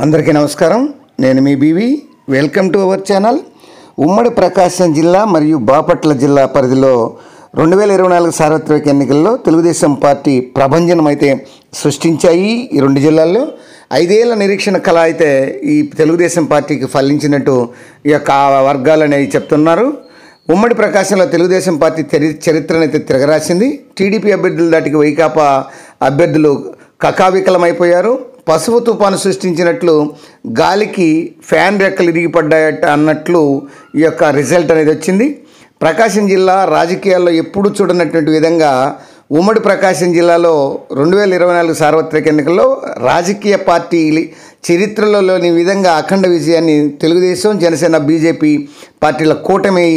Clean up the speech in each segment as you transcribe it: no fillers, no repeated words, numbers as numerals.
అందరికీ నమస్కారం. నేను మీ BV. Welcome to our channel. ఉమ్మడి ప్రకాశం జిల్లా మరియు బాపట్ల జిల్లా పరిధిలో 2024 సార్వత్రిక ఎన్నికల్లో తెలుగుదేశం పార్టీ ప్రభంజనం అయితే సృష్టించాయి. ఈ రెండు జిల్లాల్లో 5 ఏళ్ల నిరీక్షణ కళ అయితే ఈ తెలుగుదేశం పార్టీకి ఫలించినట్టు ఈ యొక్క వర్గాలు అనేవి చెప్తున్నారు. ఉమ్మడి ప్రకాశంలో తెలుగుదేశం పార్టీ చరిత్రనైతే తిరగరాసింది. టీడీపీ అభ్యర్థుల దాటికి వైకాపా అభ్యర్థులు కకావికలమైపోయారు. పసుపు తుఫాను సృష్టించినట్లు గాలికి ఫ్యాన్ రెక్కలు ఇరిగిపడ్డాయట అన్నట్లు ఈ యొక్క రిజల్ట్ అనేది వచ్చింది. ప్రకాశం జిల్లా రాజకీయాల్లో ఎప్పుడూ చూడనటువంటి విధంగా ఉమ్మడి ప్రకాశం జిల్లాలో 2024 సార్వత్రిక ఎన్నికల్లో రాజకీయ పార్టీ చరిత్రలో లేని విధంగా అఖండ విజయాన్ని తెలుగుదేశం, జనసేన, బీజేపీ పార్టీల కూటమి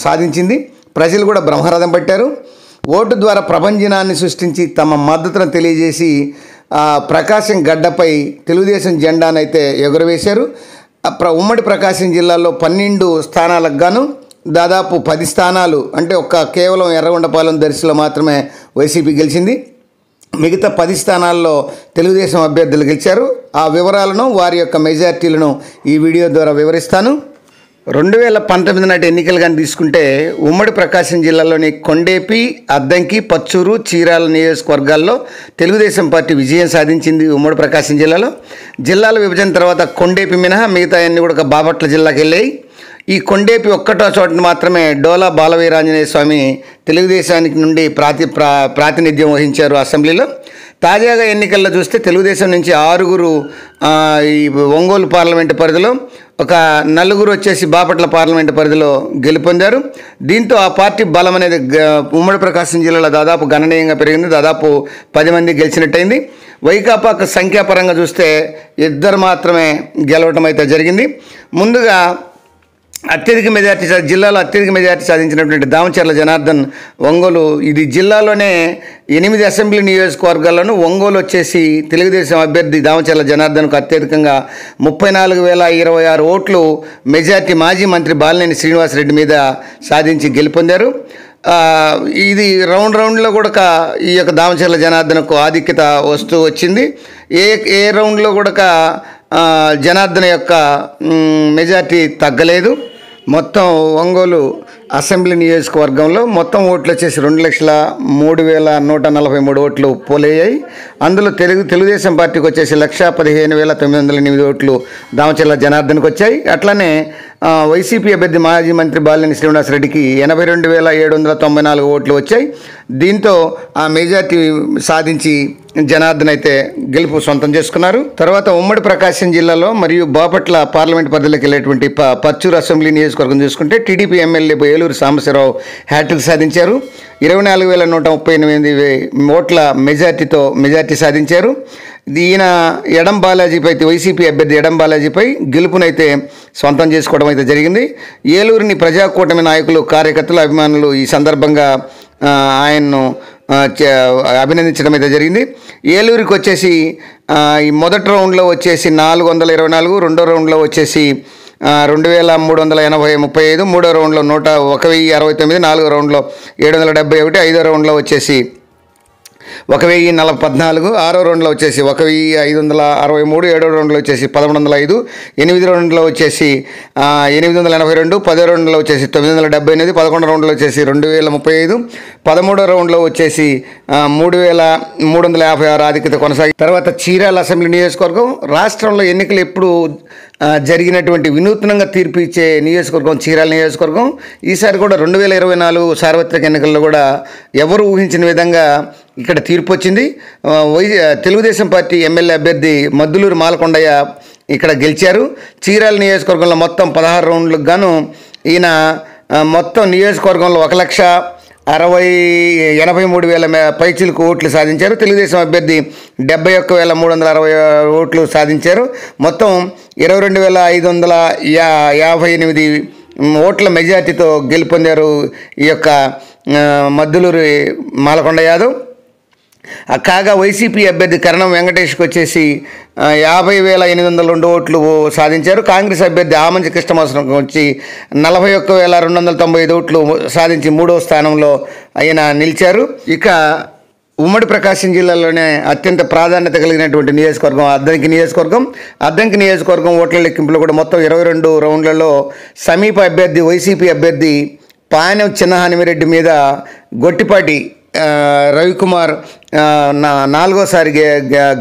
సాధించింది. ప్రజలు కూడా బ్రహ్మరథం పట్టారు. ఓటు ద్వారా ప్రభంజనాన్ని సృష్టించి తమ మద్దతును తెలియజేసి ప్రకాశం గడ్డపై తెలుగుదేశం జెండానైతే ఎగురవేశారు. ఉమ్మడి ప్రకాశం జిల్లాలో 12 స్థానాలకు గాను దాదాపు 10 స్థానాలు అంటే కేవలం ఎర్రగొండపాలెం, దర్శిలో మాత్రమే వైసీపీ గెలిచింది. మిగతా 10 స్థానాల్లో తెలుగుదేశం అభ్యర్థులు గెలిచారు. ఆ వివరాలను, వారి యొక్క మెజార్టీలను ఈ వీడియో ద్వారా వివరిస్తాను. 2019 నాటి ఎన్నికలు కానీ తీసుకుంటే ఉమ్మడి ప్రకాశం జిల్లాలోని కొండేపి, అద్దంకి, పచ్చూరు, చీరాల నియోజకవర్గాల్లో తెలుగుదేశం పార్టీ విజయం సాధించింది. ఉమ్మడి ప్రకాశం జిల్లాల విభజన తర్వాత కొండేపి మినహా మిగతా అన్ని కూడా బాపట్ల జిల్లాకి వెళ్ళాయి. ఈ కొండేపి ఒక్కటో చోట మాత్రమే డోలా బాలవీరాంజనేయ స్వామి తెలుగుదేశానికి నుండి ప్రాతినిధ్యం వహించారు అసెంబ్లీలో. తాజాగా ఎన్నికల్లో చూస్తే తెలుగుదేశం నుంచి 6 ఈ ఒంగోలు పార్లమెంటు పరిధిలో, 4 వచ్చేసి బాపట్ల పార్లమెంటు పరిధిలో గెలుపొందారు. దీంతో ఆ పార్టీ బలం అనేది ఉమ్మడి ప్రకాశం జిల్లాలో దాదాపు గణనీయంగా పెరిగింది. దాదాపు 10 మంది గెలిచినట్టయింది. వైకాపాకు సంఖ్యాపరంగా చూస్తే 2 మాత్రమే గెలవటం అయితే జరిగింది. ముందుగా జిల్లాలో అత్యధిక మెజార్టీ సాధించినటువంటి దామచర్ల జనార్దన్ ఒంగోలు, ఇది జిల్లాలోనే 8 అసెంబ్లీ నియోజకవర్గాల్లోనూ ఒంగోలు వచ్చేసి తెలుగుదేశం అభ్యర్థి దామచర్ల జనార్దన్కు అత్యధికంగా 34,026 ఓట్లు మెజార్టీ మాజీ మంత్రి బాలినేని శ్రీనివాసరెడ్డి మీద సాధించి గెలుపొందారు. ఇది రౌండ్లో కూడా ఈ యొక్క దామచర్ల జనార్దన్కు ఆధిక్యత వస్తూ వచ్చింది. ఏ రౌండ్లో కూడా జనార్దన్ యొక్క మెజార్టీ తగ్గలేదు. మొత్తం ఒంగోలు అసెంబ్లీ నియోజకవర్గంలో మొత్తం ఓట్లు వచ్చేసి 2,03,143 ఓట్లు పోలయ్యాయి. అందులో తెలుగుదేశం పార్టీకి వచ్చేసి 1,15,908 ఓట్లు దామచర్ల జనార్దన్కి వచ్చాయి. అట్లనే వైసీపీ అభ్యర్థి మాజీ మంత్రి బాలినేని శ్రీనివాసరెడ్డికి 82,794 ఓట్లు వచ్చాయి. దీంతో ఆ మెజార్టీ సాధించి జనార్దన్ అయితే గెలుపు సొంతం చేసుకున్నారు. తర్వాత ఉమ్మడి ప్రకాశం జిల్లాలో మరియు బాపట్ల పార్లమెంట్ పరిధిలోకి వెళ్ళేటువంటి పచ్చూరు అసెంబ్లీ నియోజకవర్గం చూసుకుంటే TDP MLA Eluru Sambasivarao hattrick సాధించారు. 24,138 ఓట్ల మెజార్టీ సాధించారు. ఈయన ఎడం బాలాజీపై, వైసీపీ అభ్యర్థి ఎడం బాలాజీపై గెలుపునైతే సొంతం చేసుకోవడం అయితే జరిగింది. ఏలూరుని ప్రజాకూటమి నాయకులు, కార్యకర్తలు, అభిమానులు ఈ సందర్భంగా ఆయన్ను అభినందించడం అయితే జరిగింది. ఏలూరుకి వచ్చేసి ఈ మొదటి రౌండ్లో వచ్చేసి 424, రెండో రౌండ్లో వచ్చేసి 2,335, మూడో రౌండ్లో 1,069, నాలుగో రౌండ్లో 771, ఐదో రౌండ్లో వచ్చేసి 1,014, ఆరో రౌండ్లో వచ్చేసి 1,563, ఏడో రౌండ్లో వచ్చేసి 1,105, 8 రౌండ్లో వచ్చేసి 882, 10 రౌండ్లో వచ్చేసి 978, 11 రౌండ్లో వచ్చేసి 2,035, 13 రౌండ్లో వచ్చేసి 3,356 ఆధిక్యత కొనసాగి. తర్వాత చీరాల అసెంబ్లీ నియోజకవర్గం రాష్ట్రంలో ఎన్నికలు ఎప్పుడు జరిగినటువంటి వినూత్నంగా తీర్పు ఇచ్చే నియోజకవర్గం చీరాల నియోజకవర్గం. ఈసారి కూడా 2024 సార్వత్రిక ఎన్నికల్లో కూడా ఎవరు ఊహించిన విధంగా ఇక్కడ తీర్పు వచ్చింది. తెలుగుదేశం పార్టీ ఎమ్మెల్యే అభ్యర్థి మద్దులూరు మాలకొండయ్య ఇక్కడ గెలిచారు. చీరాల నియోజకవర్గంలో మొత్తం 16 రౌండ్లకు గాను ఈయన మొత్తం నియోజకవర్గంలో 1,83,000 పైచిలకు ఓట్లు సాధించారు. తెలుగుదేశం అభ్యర్థి 71,360 ఓట్లు సాధించారు. మొత్తం 22,558 ఓట్ల మెజార్టీతో గెలుపొందారు ఈ యొక్క మద్దులూరు మాలకొండ యాదవ్. కాగా వైసీపీ అభ్యర్థి కరణం వెంకటేష్కి వచ్చేసి 50,802 ఓట్లు సాధించారు. కాంగ్రెస్ అభ్యర్థి ఆమంచి కృష్ణమోహన్ వచ్చి 41,295 ఓట్లు సాధించి 3వ స్థానంలో ఆయన నిలిచారు. ఇక ఉమ్మడి ప్రకాశం జిల్లాలోనే అత్యంత ప్రాధాన్యత కలిగినటువంటి నియోజకవర్గం అద్దంకి నియోజకవర్గం ఓట్ల లెక్కింపులో కూడా మొత్తం 22 రౌండ్లలో సమీప అభ్యర్థి వైసీపీ అభ్యర్థి పాయనం చిన్నహానిమిరెడ్డి మీద గొట్టిపాటి రవికుమార్ నాలుగోసారి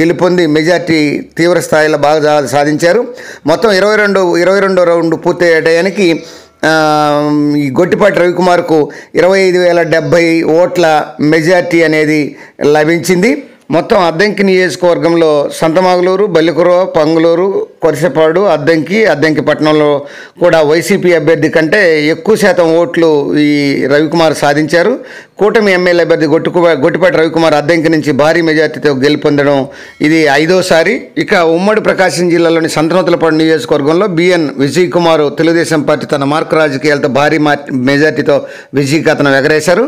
గెలుపొంది మెజార్టీ తీవ్ర స్థాయిలో బాగా సాధించారు. మొత్తం 22 రౌండ్ పూర్తయ్యే టయానికి ఈ గొట్టిపాటి రవికుమార్కు 25,070 ఓట్ల మెజార్టీ అనేది లభించింది. మొత్తం అద్దంకి నియోజకవర్గంలో సంతమాగులూరు, బల్లికురవ, పంగులూరు, కొరిసపాడు, అద్దంకి పట్టణంలో కూడా వైసీపీ అభ్యర్థి కంటే ఎక్కువ శాతం ఓట్లు ఈ రవికుమార్ సాధించారు. కూటమి ఎమ్మెల్యే అభ్యర్థి గొట్టిపాటి రవికుమార్ అద్దంకి నుంచి భారీ మెజార్టీతో గెలుపొందడం ఇది 5వసారి. ఇక ఉమ్మడి ప్రకాశం జిల్లాలోని సంతనూతలపాడు నియోజకవర్గంలో బిఎన్ విజయ్ కుమార్ తెలుగుదేశం పార్టీ తన మార్కు రాజకీయాలతో భారీ మెజార్టీతో విజయకేతనం ఎగరేశారు.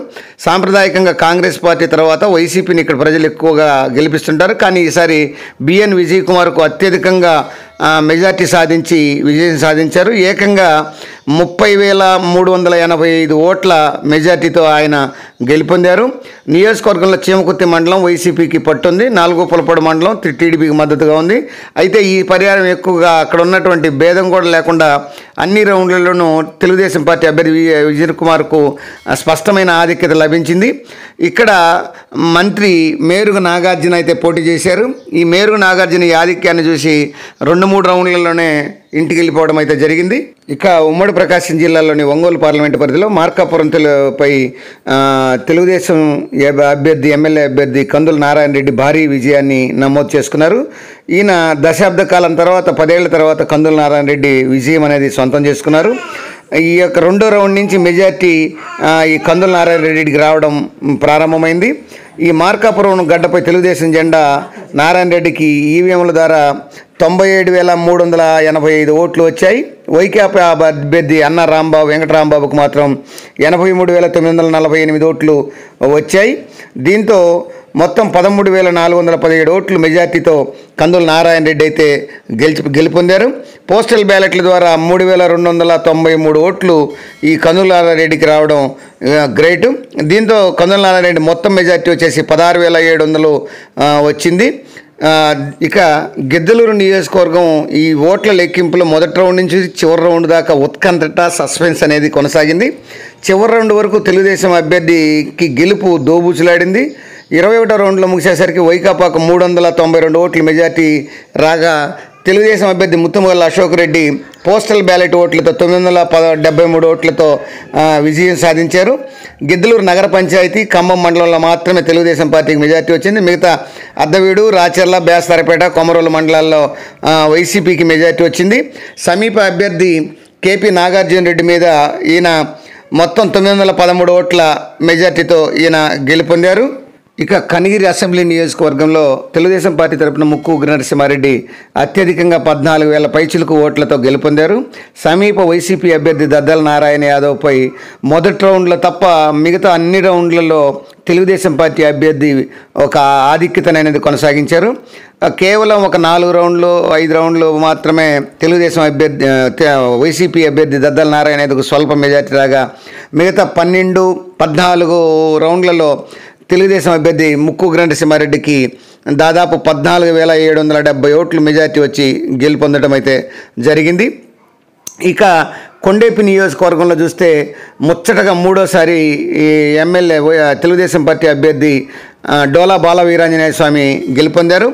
సాంప్రదాయకంగా కాంగ్రెస్ పార్టీ తర్వాత వైసీపీని ఇక్కడ ప్రజలు ఎక్కువగా గెలిపిస్తుంటారు. కానీ ఈసారి బిఎన్ విజయ్ కుమార్కు అత్యధికంగా మెజార్టీ సాధించి విజయం సాధించారు. ఏకంగా 30,385 ఓట్ల మెజార్టీతో ఆయన గెలుపొందారు. నియోజకవర్గంలో చీమకుర్తి మండలం వైసీపీకి పట్టుంది, నాలుగోపులపాడు మండలం టీడీపీకి మద్దతుగా ఉంది. అయితే ఈ పరిహారం ఎక్కువగా అక్కడ ఉన్నటువంటి భేదం కూడా లేకుండా అన్ని రౌండ్లలోనూ తెలుగుదేశం పార్టీ అభ్యర్థి విజయ్ కుమార్కు స్పష్టమైన ఆధిక్యత లభించింది. ఇక్కడ మంత్రి మేరుగు నాగార్జున అయితే పోటీ చేశారు. ఈ మేరుగు నాగార్జున ఈ ఆధిక్యాన్ని చూసి 2-3 రౌండ్లలోనే ఇంటికి వెళ్ళిపోవడం అయితే జరిగింది. ఇక ఉమ్మడి ప్రకాశం జిల్లాలోని ఒంగోలు పార్లమెంటు పరిధిలో మార్కాపురం పై తెలుగుదేశం ఎమ్మెల్యే అభ్యర్థి కందుల నారాయణ రెడ్డి భారీ విజయాన్ని నమోదు చేసుకున్నారు. ఈయన దశాబ్ద కాలం తర్వాత 10 ఏళ్ల తర్వాత కందుల నారాయణ రెడ్డి విజయం అనేది సొంతం చేసుకున్నారు. ఈ యొక్క 2వ రౌండ్ నుంచి మెజార్టీ ఈ కందుల నారాయణ రెడ్డికి రావడం ప్రారంభమైంది. ఈ మార్కాపురం గడ్డపై తెలుగుదేశం జెండా నారాయణ రెడ్డికి ఈవీఎంల ద్వారా 97,385 ఓట్లు వచ్చాయి. వైకాపా అభ్యర్థి అన్న రాంబాబు వెంకటరాంబాబుకు మాత్రం 83,948 ఓట్లు వచ్చాయి. దీంతో మొత్తం 13,417 ఓట్లు మెజార్టీతో కందుల నారాయణ రెడ్డి అయితే గెలుపొందారు. పోస్టల్ బ్యాలెట్ల ద్వారా 3,293 ఓట్లు ఈ కందుల నారాయణ రెడ్డికి రావడం గ్రేట్. దీంతో కందుల నారాయణ రెడ్డి మొత్తం మెజార్టీ వచ్చేసి 16,700 వచ్చింది. ఇక గిద్దలూరు నియోజకవర్గం ఈ ఓట్ల లెక్కింపులో మొదటి రౌండ్ నుంచి చివరి రౌండ్ దాకా ఉత్కంఠ సస్పెన్స్ అనేది కొనసాగింది. చివరి రౌండ్ వరకు తెలుగుదేశం అభ్యర్థికి గెలుపు దోబూచులాడింది. 21వ రౌండ్లో ముగిసేసరికి వైకాపాకు 392 ఓట్ల మెజార్టీ రాగా తెలుగుదేశం అభ్యర్థి ముత్తుమగల్ల అశోక్ రెడ్డి పోస్టల్ బ్యాలెట్ ఓట్లతో 973 ఓట్లతో విజయం సాధించారు. గిద్దలూరు నగర పంచాయతీ, ఖమ్మం మండలంలో మాత్రమే తెలుగుదేశం పార్టీకి మెజార్టీ వచ్చింది. మిగతా అద్దవీడు, రాచర్ల, బేస్తరపేట, కొమరోలు మండలాల్లో వైసీపీకి మెజార్టీ వచ్చింది. సమీప అభ్యర్థి కేపీ నాగార్జున రెడ్డి మీద ఈయన మొత్తం 913 ఓట్ల మెజార్టీతో ఈయన గెలుపొందారు. ఇక కనిగిరి అసెంబ్లీ నియోజకవర్గంలో తెలుగుదేశం పార్టీ తరపున ముక్కు నరసింహారెడ్డి అత్యధికంగా 14,000 పైచిలకు ఓట్లతో గెలుపొందారు. సమీప వైసీపీ అభ్యర్థి దద్దల నారాయణ యాదవ్పై మొదటి రౌండ్లో తప్ప మిగతా అన్ని రౌండ్లలో తెలుగుదేశం పార్టీ అభ్యర్థి ఒక ఆధిక్యతను అనేది కొనసాగించారు. కేవలం ఒక 4 రౌండ్లు 5 రౌండ్లు మాత్రమే తెలుగుదేశం అభ్యర్థి వైసీపీ అభ్యర్థి దద్దల నారాయణ యాదవ్కు స్వల్ప మెజార్టీ రాగా మిగతా 12, 14 రౌండ్లలో తెలుగుదేశం అభ్యర్థి ముక్కు నరసింహారెడ్డికి దాదాపు 14,770 ఓట్లు మెజార్టీ వచ్చి గెలుపొందడం అయితే జరిగింది. ఇక కొండేపి నియోజకవర్గంలో చూస్తే ముచ్చటగా 3వసారి ఎమ్మెల్యే తెలుగుదేశం పార్టీ అభ్యర్థి డోలా బాల వీరాంజనేయ స్వామి గెలుపొందారు.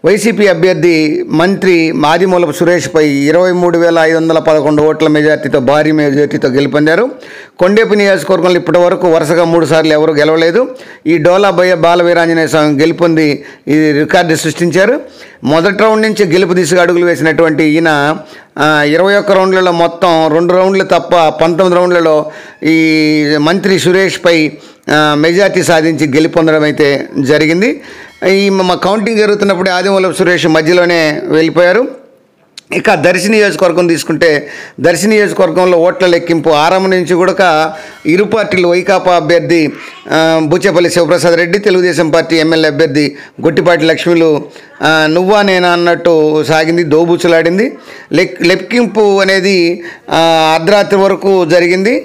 వైసీపీ అభ్యర్థి మంత్రి ఆదిమూలపు సురేష్పై 23,511 ఓట్ల మెజార్టీతో భారీ మెజార్టీతో గెలుపొందారు. కొండేపి నియోజకవర్గంలో ఇప్పటి వరకు వరుసగా 3 సార్లు ఎవరు గెలవలేదు. ఈ డోలా బాల వీరాంజనేయ స్వామి గెలుపొంది ఈ రికార్డు సృష్టించారు. మొదటి రౌండ్ నుంచి గెలుపు దిశగా అడుగులు వేసినటువంటి ఈయన 21 రౌండ్లలో మొత్తం 2 రౌండ్లు తప్ప 19 రౌండ్లలో ఈ మంత్రి సురేష్పై మెజార్టీ సాధించి గెలుపొందడం అయితే జరిగింది. ఈ కౌంటింగ్ జరుగుతున్నప్పుడు ఆదిమూలపు సురేష్ మధ్యలోనే వెళ్ళిపోయారు. ఇక దర్శి నియోజకవర్గం తీసుకుంటే దర్శి నియోజకవర్గంలో ఓట్ల లెక్కింపు ఆరంభం నుంచి కూడా ఇరు పార్టీలు వైకాపా అభ్యర్థి బుచ్చేపల్లి శివప్రసాద్ రెడ్డి, తెలుగుదేశం పార్టీ ఎమ్మెల్యే అభ్యర్థి గొట్టిపాటి లక్ష్మిలు నువ్వా నేనా అన్నట్టు సాగింది, దోబూచులాడింది. లెక్కింపు అనేది అర్ధరాత్రి వరకు జరిగింది.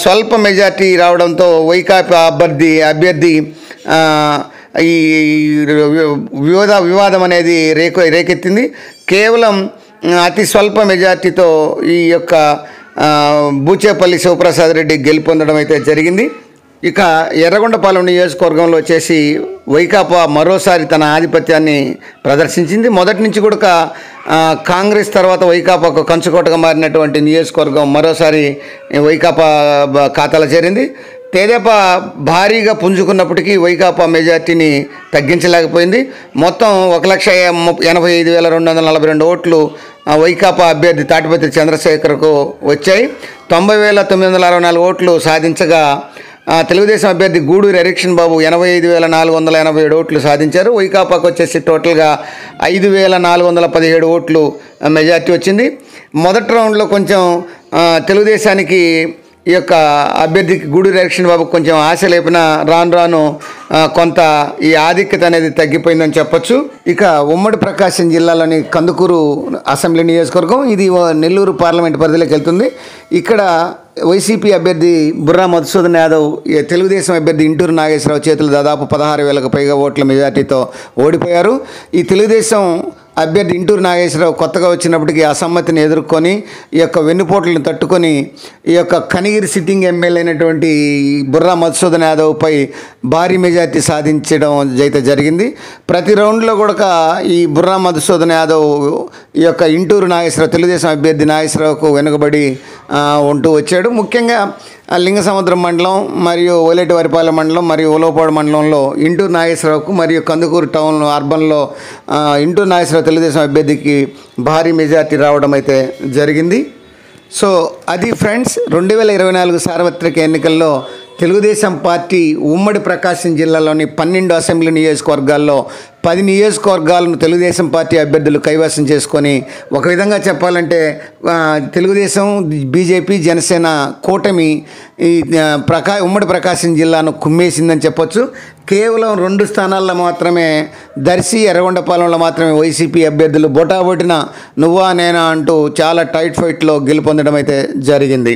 స్వల్ప మెజార్టీ రావడంతో వైకాపా అభ్యర్థి ఈ వివాదం అనేది రేకెత్తింది. కేవలం అతి స్వల్ప మెజార్టీతో ఈ యొక్క బూచేపల్లి శివప్రసాద్ రెడ్డి గెలుపొందడం అయితే జరిగింది. ఇక ఎర్రగొండపాలెం నియోజకవర్గంలో వచ్చేసి వైకాపా మరోసారి తన ఆధిపత్యాన్ని ప్రదర్శించింది. మొదటి నుంచి కూడా కాంగ్రెస్ తర్వాత వైకాపాకు కంచుకోటగా మారినటువంటి నియోజకవర్గం మరోసారి వైకాపా ఖాతాలో చేరింది. తెదేపా భారీగా పుంజుకున్నప్పటికీ వైకాపా మెజార్టీని తగ్గించలేకపోయింది. మొత్తం 1,85,242 ఓట్లు వైకాపా అభ్యర్థి తాటిపత్రి చంద్రశేఖర్కు వచ్చాయి. 90,964 ఓట్లు సాధించగా తెలుగుదేశం అభ్యర్థి గూడూరి ఎరిక్షన్ బాబు 85,487 ఓట్లు సాధించారు. వైకాపాకు వచ్చేసి టోటల్గా 5,417 ఓట్లు మెజార్టీ వచ్చింది. మొదటి రౌండ్లో కొంచెం తెలుగుదేశానికి ఈ యొక్క అభ్యర్థికి గూడూరి ఎరిక్షన్ బాబుకు కొంచెం ఆశ లేపినా రాను కొంత ఈ ఆధిక్యత అనేది తగ్గిపోయిందని చెప్పొచ్చు. ఇక ఉమ్మడి ప్రకాశం జిల్లాలోని కందుకూరు అసెంబ్లీ నియోజకవర్గం ఇది నెల్లూరు పార్లమెంట్ పరిధిలోకి వెళ్తుంది. ఇక్కడ వైసీపీ అభ్యర్థి బుర్రా మధుసూదన్ యాదవ్ తెలుగుదేశం అభ్యర్థి ఇంటూరు నాగేశ్వరరావు చేతులు దాదాపు 16,000కు పైగా ఓట్ల మెజార్టీతో ఓడిపోయారు. ఈ తెలుగుదేశం అభ్యర్థి ఇంటూరు నాగేశ్వరరావు కొత్తగా వచ్చినప్పటికీ అసమ్మతిని ఎదుర్కొని ఈ యొక్క వెన్నుపోట్లను తట్టుకొని ఈ యొక్క కనిగిరి సిట్టింగ్ ఎమ్మెల్యే అయినటువంటి బుర్రా మధుసూదన్ యాదవ్పై భారీ మెజార్టీ సాధించడం అయితే జరిగింది. ప్రతి రౌండ్లో కూడా ఈ బుర్రా మధుసూదన్ యాదవ్ ఈ యొక్క ఇంటూరు నాగేశ్వరరావు తెలుగుదేశం అభ్యర్థి నాగేశ్వరరావుకు వెనుకబడి ఉంటూ వచ్చాడు. ముఖ్యంగా లింగసముద్రం మండలం మరియు ఓలేటివారిపాలెం మండలం మరియు ఉలవపాడు మండలంలో ఇంటూరు నాగేశ్వరరావుకు మరియు కందుకూరు టౌన్ అర్బన్లో ఇంటూరు నాగేశ్వరరావు తెలుగుదేశం అభ్యర్థికి భారీ మెజార్టీ రావడం అయితే జరిగింది. సో అది ఫ్రెండ్స్, 2024 సార్వత్రిక ఎన్నికల్లో తెలుగుదేశం పార్టీ ఉమ్మడి ప్రకాశం జిల్లాలోని 12 అసెంబ్లీ నియోజకవర్గాల్లో 10 నియోజకవర్గాలను తెలుగుదేశం పార్టీ అభ్యర్థులు కైవసం చేసుకొని ఒక విధంగా చెప్పాలంటే తెలుగుదేశం, బీజేపీ, జనసేన కూటమి ఈ ఉమ్మడి ప్రకాశం జిల్లాను కుమ్మేసిందని చెప్పొచ్చు. కేవలం 2 స్థానాల్లో మాత్రమే దర్శి, ఎర్రగొండపాలెంలో మాత్రమే వైసీపీ అభ్యర్థులు బొటాబొటిన నువ్వా నేనా అంటూ చాలా టైట్ ఫైట్లో గెలుపొందడం అయితే జరిగింది.